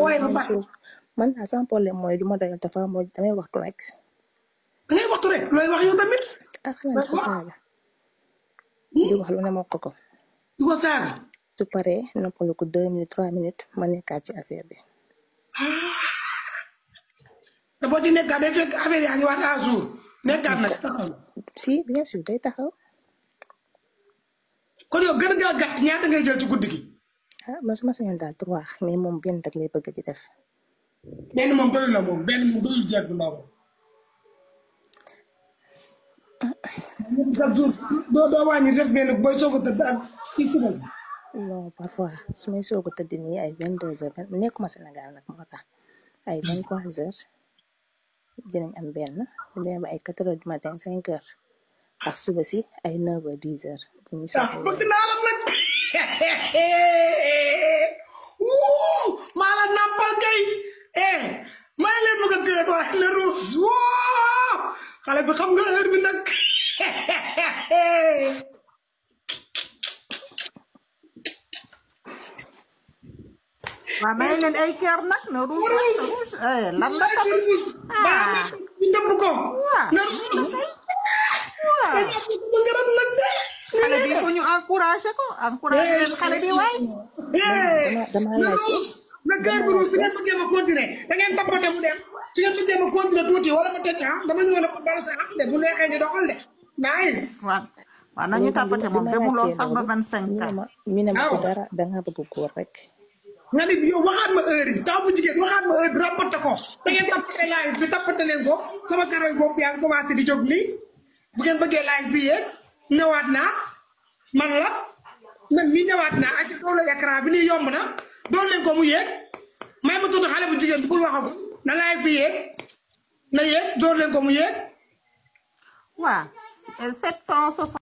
waaye ba pare man daal sama problème mooy du ma doyal dafa mooy damay waxtu rek. da ngay waxtu rek looy wax yow tamit. ah xanaa dafa saaga. di wax lu ne ma ko. di ko saaga. su paree noppalu ko 2 minutes 3 minutes ma nekkaat ci affaire bi. te boo ci nekkaat day fekk affaire yaa ngi wax à jour nekkaat na taxaw. si bien sûr day taxaw. kon yow gën a gàtt ñaata ngay jël ci guddi gi. ah man su ma sañoon daal 3 mais moom benn rek lay bëgg ci def. benn moom doyul la moom benn moom doyul jeeg bu ndaw. chaque jour doo wàññi def benn booy soog a tëdd ak ci suba. non parfois su may soog a tëdd nii ay 22h nekkuma Sénégal nag moo tax ay 23h dinañ am benn dinañ ba ay 4h du matin 5h ak suba si ay 9h 10h. dañuy soog a bëgg naa la nag maa la nampal kay maa leen bëgg a gën waaye la ruus xale bi xam nga heure bi nag. waaw may leen ay kër nag na ruus lan la tamit ñu dëbb ko na ruus xale bi ko ñu encouragé leen xale bi waay na ruus na kër bi ruus si ngeen bëggee ma continuer da ngeen tappate mu dem si ngeen bëggee ma continuer tuuti wala ma tëj dama ñëw na ko bala sa am de bu neexee ñu doxal de nice waaw nañu tappate moom demuloo sax ba 25 ans mi ne ma ko dara danga bëgg góor rek. nga ni yow waxaat ma heure yi taw bu jigéen waxaat ma heure bi rapporté ko da ngeen tappate live bi tappate leen ko sama karoy boobu yaa ngi commencé di jóg nii bu ngeen bëggee live bi yéeg ñëwaat naa man la man mii ñëwaat naa ak doole écran bi nii yomb na doon leen ko mu yéeg may ma tudd xale bu jigéen bi bul waxagu na live bi yéeg na yéeg door leen ko mu yéeg waaw 760